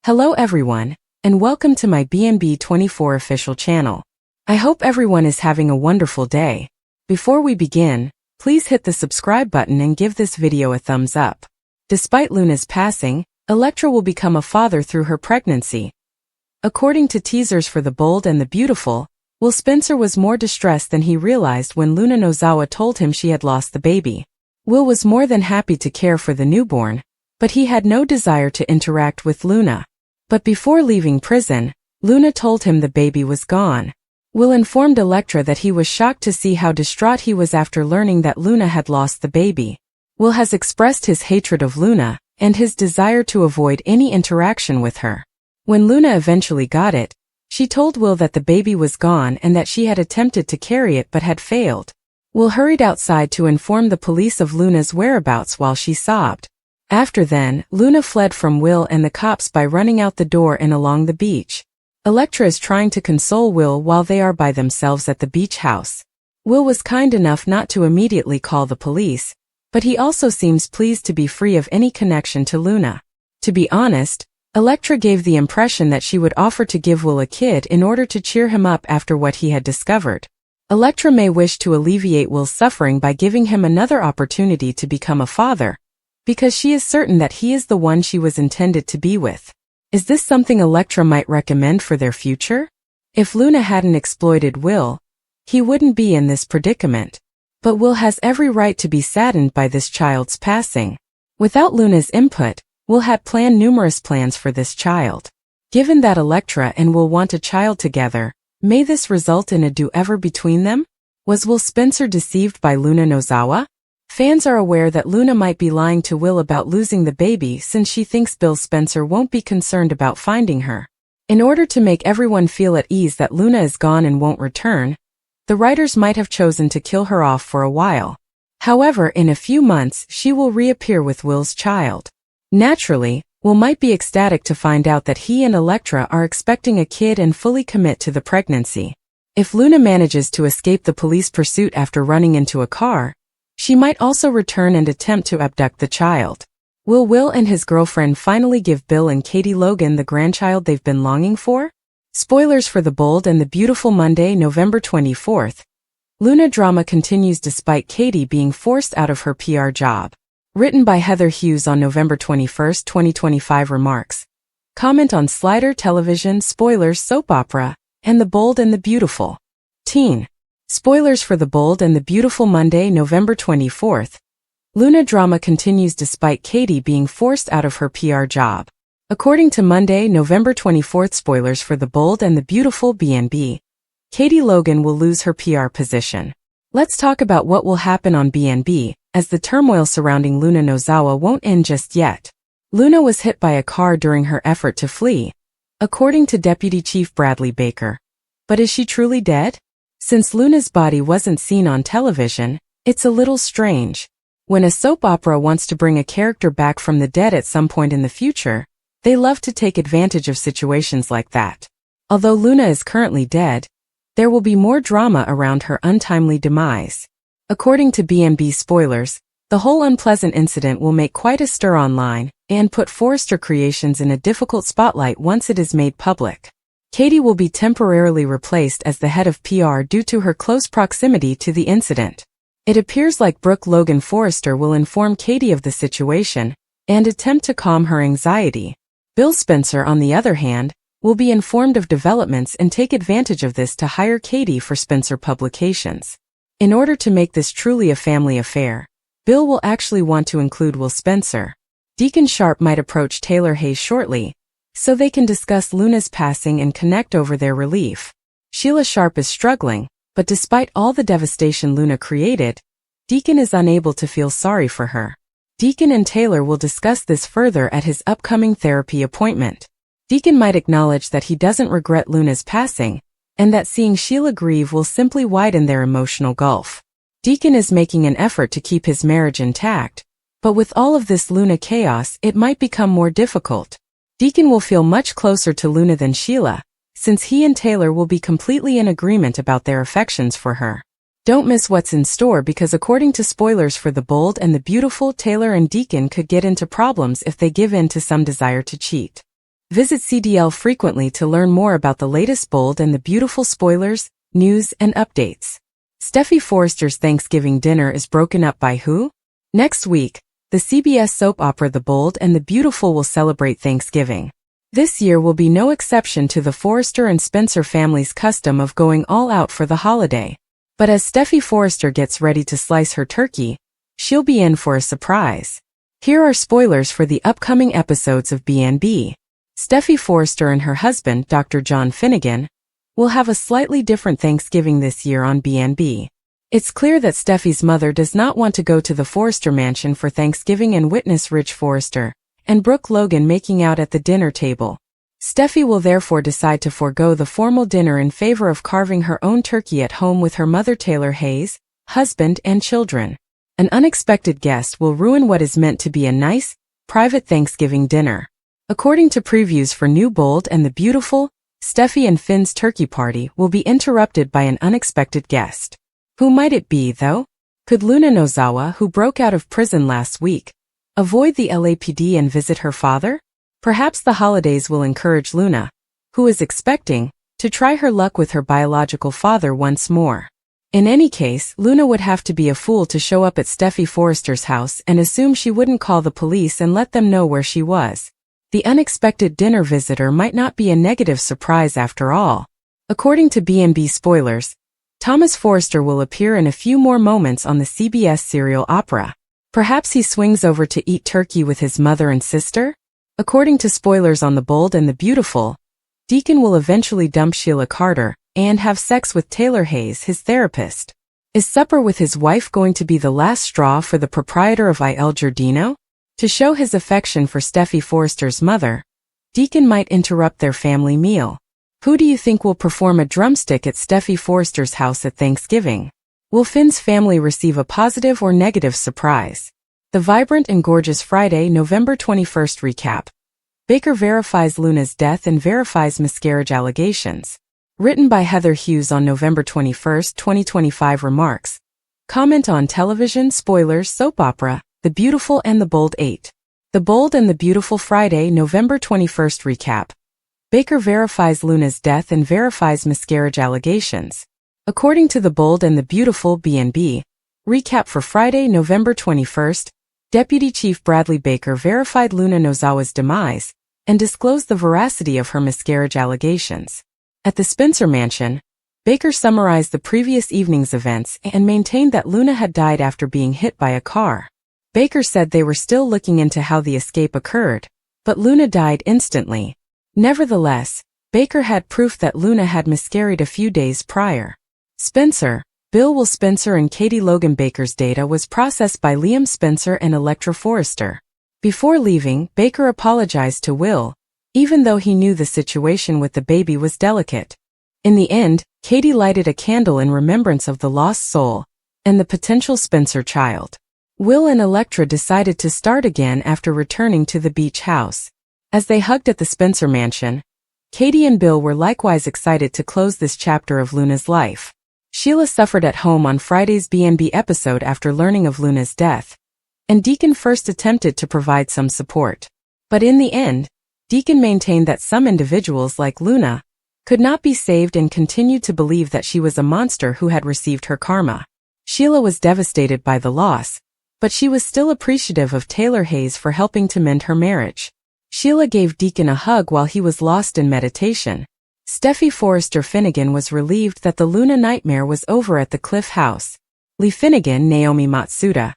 Hello everyone, and welcome to my BNB24 official channel. I hope everyone is having a wonderful day. Before we begin, please hit the subscribe button and give this video a thumbs up. Despite Luna's passing, Electra will become a father through her pregnancy. According to teasers for The Bold and the Beautiful, Will Spencer was more distressed than he realized when Luna Nozawa told him she had lost the baby. Will was more than happy to care for the newborn, but he had no desire to interact with Luna. But before leaving prison, Luna told him the baby was gone. Will informed Electra that he was shocked to see how distraught he was after learning that Luna had lost the baby. Will has expressed his hatred of Luna and his desire to avoid any interaction with her. When Luna eventually got it, she told Will that the baby was gone and that she had attempted to carry it but had failed. Will hurried outside to inform the police of Luna's whereabouts while she sobbed. After then, Luna fled from Will and the cops by running out the door and along the beach. Electra is trying to console Will while they are by themselves at the beach house. Will was kind enough not to immediately call the police, but he also seems pleased to be free of any connection to Luna. To be honest, Electra gave the impression that she would offer to give Will a kid in order to cheer him up after what he had discovered. Electra may wish to alleviate Will's suffering by giving him another opportunity to become a father, because she is certain that he is the one she was intended to be with. Is this something Electra might recommend for their future? If Luna hadn't exploited Will, he wouldn't be in this predicament. But Will has every right to be saddened by this child's passing. Without Luna's input, Will had planned numerous plans for this child. Given that Electra and Will want a child together, may this result in a do-over between them? Was Will Spencer deceived by Luna Nozawa? Fans are aware that Luna might be lying to Will about losing the baby since she thinks Bill Spencer won't be concerned about finding her. In order to make everyone feel at ease that Luna is gone and won't return, the writers might have chosen to kill her off for a while. However, in a few months she will reappear with Will's child. Naturally, Will might be ecstatic to find out that he and Electra are expecting a kid and fully commit to the pregnancy. If Luna manages to escape the police pursuit after running into a car, she might also return and attempt to abduct the child. Will Will and his girlfriend finally give Bill and Katie Logan the grandchild they've been longing for? Spoilers for The Bold and the Beautiful. Monday, November 24th. Luna drama continues despite Katie being forced out of her PR job. Written by Heather Hughes on November 21, 2025. Remarks. Comment on Slider Television, Spoilers, Soap Opera, and The Bold and the Beautiful. Teen. Spoilers for The Bold and the Beautiful. Monday, November 24th. Luna drama continues despite Katie being forced out of her PR job. According to Monday, November 24th. Spoilers for The Bold and the Beautiful. BNB. Katie Logan will lose her PR position. Let's talk about what will happen on BNB, as the turmoil surrounding Luna Nozawa won't end just yet. Luna was hit by a car during her effort to flee, according to Deputy Chief Bradley Baker. But is she truly dead? Since Luna's body wasn't seen on television, it's a little strange. When a soap opera wants to bring a character back from the dead at some point in the future, they love to take advantage of situations like that. Although Luna is currently dead, there will be more drama around her untimely demise. According to BNB Spoilers, the whole unpleasant incident will make quite a stir online and put Forrester Creations in a difficult spotlight once it is made public. Katie will be temporarily replaced as the head of PR due to her close proximity to the incident. It appears like Brooke Logan Forrester will inform Katie of the situation and attempt to calm her anxiety. Bill Spencer, on the other hand, will be informed of developments and take advantage of this to hire Katie for Spencer Publications. In order to make this truly a family affair, Bill will actually want to include Will Spencer. Deacon Sharp might approach Taylor Hayes shortly, so they can discuss Luna's passing and connect over their relief. Sheila Sharp is struggling, but despite all the devastation Luna created, Deacon is unable to feel sorry for her. Deacon and Taylor will discuss this further at his upcoming therapy appointment. Deacon might acknowledge that he doesn't regret Luna's passing, and that seeing Sheila grieve will simply widen their emotional gulf. Deacon is making an effort to keep his marriage intact, but with all of this Luna chaos, it might become more difficult. Deacon will feel much closer to Luna than Sheila, since he and Taylor will be completely in agreement about their affections for her. Don't miss what's in store because according to Spoilers for The Bold and the Beautiful, Taylor and Deacon could get into problems if they give in to some desire to cheat. Visit CDL frequently to learn more about the latest Bold and the Beautiful spoilers, news, and updates. Steffy Forrester's Thanksgiving dinner is broken up by who? Next week, the CBS soap opera The Bold and the Beautiful will celebrate Thanksgiving. This year will be no exception to the Forrester and Spencer family's custom of going all out for the holiday. But as Steffy Forrester gets ready to slice her turkey, she'll be in for a surprise. Here are spoilers for the upcoming episodes of B&B. Steffy Forrester and her husband, Dr. John Finnegan, will have a slightly different Thanksgiving this year on B&B. It's clear that Steffy's mother does not want to go to the Forrester mansion for Thanksgiving and witness Rich Forrester and Brooke Logan making out at the dinner table. Steffy will therefore decide to forego the formal dinner in favor of carving her own turkey at home with her mother Taylor Hayes, husband, and children. An unexpected guest will ruin what is meant to be a nice, private Thanksgiving dinner. According to previews for New Bold and the Beautiful, Steffy and Finn's turkey party will be interrupted by an unexpected guest. Who might it be, though? Could Luna Nozawa, who broke out of prison last week, avoid the LAPD and visit her father? Perhaps the holidays will encourage Luna, who is expecting, to try her luck with her biological father once more. In any case, Luna would have to be a fool to show up at Steffy Forrester's house and assume she wouldn't call the police and let them know where she was. The unexpected dinner visitor might not be a negative surprise after all. According to B&B spoilers, Thomas Forrester will appear in a few more moments on the CBS serial opera. Perhaps he swings over to eat turkey with his mother and sister? According to spoilers on The Bold and the Beautiful, Deacon will eventually dump Sheila Carter and have sex with Taylor Hayes, his therapist. Is supper with his wife going to be the last straw for the proprietor of Il Giardino? To show his affection for Steffy Forrester's mother, Deacon might interrupt their family meal. Who do you think will perform a drumstick at Steffy Forrester's house at Thanksgiving? Will Finn's family receive a positive or negative surprise? The Vibrant and Gorgeous Friday, November 21st recap. Baker verifies Luna's death and verifies miscarriage allegations. Written by Heather Hughes on November 21, 2025 remarks. Comment on television, spoilers, soap opera, The Beautiful and the Bold 8. The Bold and the Beautiful Friday, November 21st recap. Baker verifies Luna's death and verifies miscarriage allegations. According to The Bold and the Beautiful B&B, recap for Friday, November 21st, Deputy Chief Bradley Baker verified Luna Nozawa's demise and disclosed the veracity of her miscarriage allegations. At the Spencer mansion, Baker summarized the previous evening's events and maintained that Luna had died after being hit by a car. Baker said they were still looking into how the escape occurred, but Luna died instantly. Nevertheless, Baker had proof that Luna had miscarried a few days prior. Spencer, Bill Will Spencer and Katie Logan Baker's data was processed by Liam Spencer and Electra Forrester. Before leaving, Baker apologized to Will, even though he knew the situation with the baby was delicate. In the end, Katie lighted a candle in remembrance of the lost soul and the potential Spencer child. Will and Electra decided to start again after returning to the beach house. As they hugged at the Spencer mansion, Katie and Bill were likewise excited to close this chapter of Luna's life. Sheila suffered at home on Friday's B&B episode after learning of Luna's death, and Deacon first attempted to provide some support. But in the end, Deacon maintained that some individuals like Luna could not be saved and continued to believe that she was a monster who had received her karma. Sheila was devastated by the loss, but she was still appreciative of Taylor Hayes for helping to mend her marriage. Sheila gave Deacon a hug while he was lost in meditation. Steffy Forrester Finnegan was relieved that the Luna nightmare was over at the Cliff House. Lee Finnegan, Naomi Matsuda,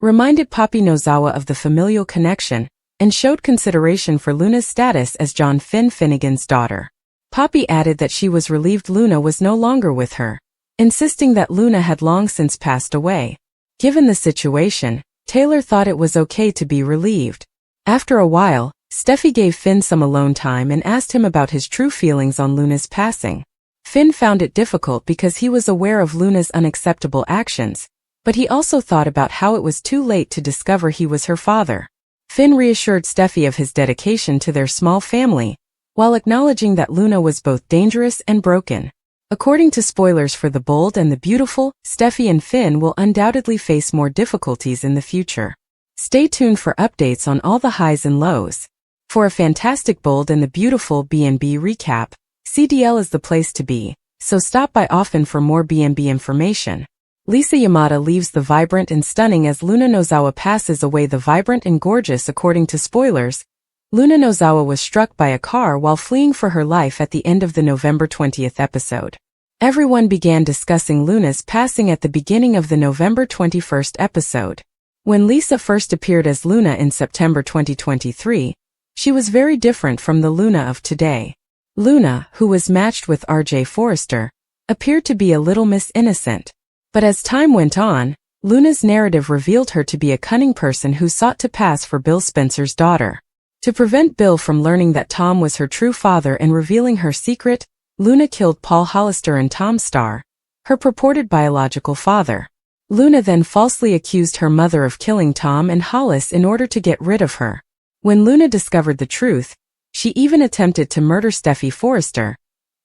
reminded Poppy Nozawa of the familial connection and showed consideration for Luna's status as John Finnegan's daughter. Poppy added that she was relieved Luna was no longer with her, insisting that Luna had long since passed away. Given the situation, Taylor thought it was okay to be relieved. After a while, Steffy gave Finn some alone time and asked him about his true feelings on Luna's passing. Finn found it difficult because he was aware of Luna's unacceptable actions, but he also thought about how it was too late to discover he was her father. Finn reassured Steffy of his dedication to their small family, while acknowledging that Luna was both dangerous and broken. According to spoilers for The Bold and the Beautiful, Steffy and Finn will undoubtedly face more difficulties in the future. Stay tuned for updates on all the highs and lows. For a fantastic, bold and the beautiful B&B recap, CDL is the place to be, so stop by often for more B&B information. Lisa Yamada leaves the vibrant and stunning as Luna Nozawa passes away. The vibrant and gorgeous. According to spoilers, Luna Nozawa was struck by a car while fleeing for her life at the end of the November 20th episode. Everyone began discussing Luna's passing at the beginning of the November 21st episode. When Lisa first appeared as Luna in September 2023, she was very different from the Luna of today. Luna, who was matched with R.J. Forrester, appeared to be a little Miss Innocent. But as time went on, Luna's narrative revealed her to be a cunning person who sought to pass for Bill Spencer's daughter. To prevent Bill from learning that Tom was her true father and revealing her secret, Luna killed Paul Hollister and Tom Starr, her purported biological father. Luna then falsely accused her mother of killing Tom and Hollis in order to get rid of her. When Luna discovered the truth, she even attempted to murder Steffi Forrester,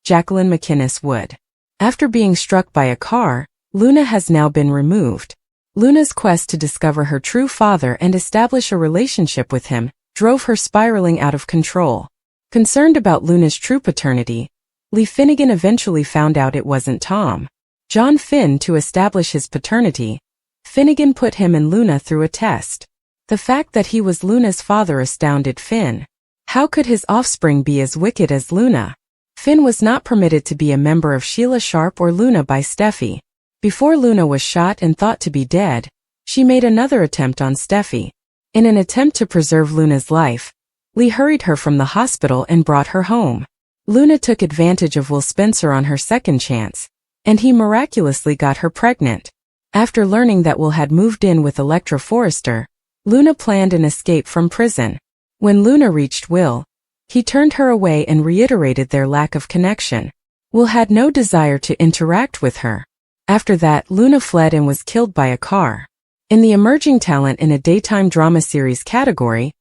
Jacqueline McInnes Wood. After being struck by a car, Luna has now been removed. Luna's quest to discover her true father and establish a relationship with him drove her spiraling out of control. Concerned about Luna's true paternity, Lee Finnegan eventually found out it wasn't Tom. John Finn. To establish his paternity, Finnegan put him and Luna through a test. The fact that he was Luna's father astounded Finn. How could his offspring be as wicked as Luna? Finn was not permitted to be a member of Sheila Sharp or Luna by Steffi. Before Luna was shot and thought to be dead, she made another attempt on Steffi. In an attempt to preserve Luna's life, Lee hurried her from the hospital and brought her home. Luna took advantage of Will Spencer on her second chance, and he miraculously got her pregnant. After learning that Will had moved in with Electra Forrester, Luna planned an escape from prison. When Luna reached Will, he turned her away and reiterated their lack of connection. Will had no desire to interact with her. After that, Luna fled and was killed by a car. In the Emerging Talent in a Daytime Drama Series category,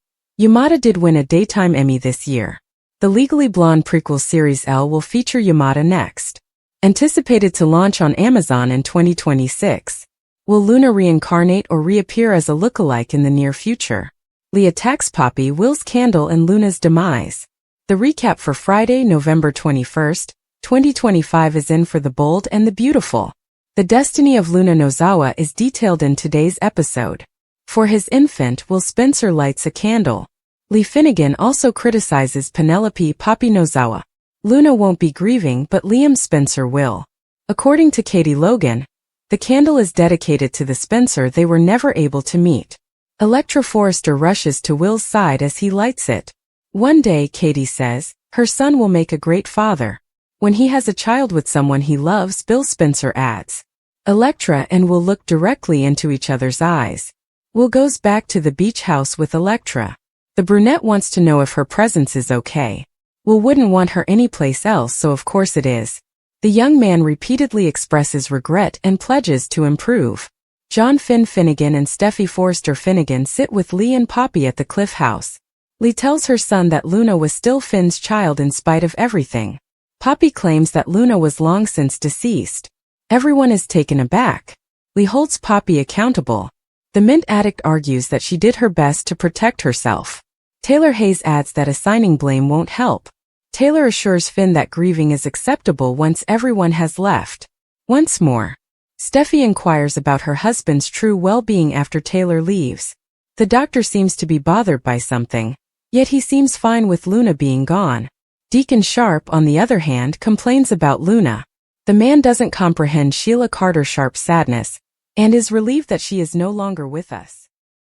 Yamada did win a Daytime Emmy this year. The Legally Blonde prequel series Elle will feature Yamada next. Anticipated to launch on Amazon in 2026. Will Luna reincarnate or reappear as a lookalike in the near future? Lee attacks Poppy, Will's candle and Luna's demise. The recap for Friday, November 21st, 2025 is in for the bold and the beautiful. The destiny of Luna Nozawa is detailed in today's episode. For his infant, Will Spencer lights a candle. Lee Finnegan also criticizes Penelope Poppy Nozawa. Luna won't be grieving, but Liam Spencer will. According to Katie Logan, the candle is dedicated to the Spencer they were never able to meet. Electra Forrester rushes to Will's side as he lights it. One day, Katie says, her son will make a great father. When he has a child with someone he loves, Bill Spencer adds. Electra and Will look directly into each other's eyes. Will goes back to the beach house with Electra. The brunette wants to know if her presence is okay. Will wouldn't want her anyplace else, so of course it is. The young man repeatedly expresses regret and pledges to improve. John Finn Finnegan and Steffi Forrester Finnegan sit with Lee and Poppy at the Cliff House. Lee tells her son that Luna was still Finn's child in spite of everything. Poppy claims that Luna was long since deceased. Everyone is taken aback. Lee holds Poppy accountable. The mint addict argues that she did her best to protect herself. Taylor Hayes adds that assigning blame won't help. Taylor assures Finn that grieving is acceptable once everyone has left. Once more, Steffi inquires about her husband's true well-being after Taylor leaves. The doctor seems to be bothered by something, yet he seems fine with Luna being gone. Deacon Sharp, on the other hand, complains about Luna. The man doesn't comprehend Sheila Carter Sharp's sadness, and is relieved that she is no longer with us.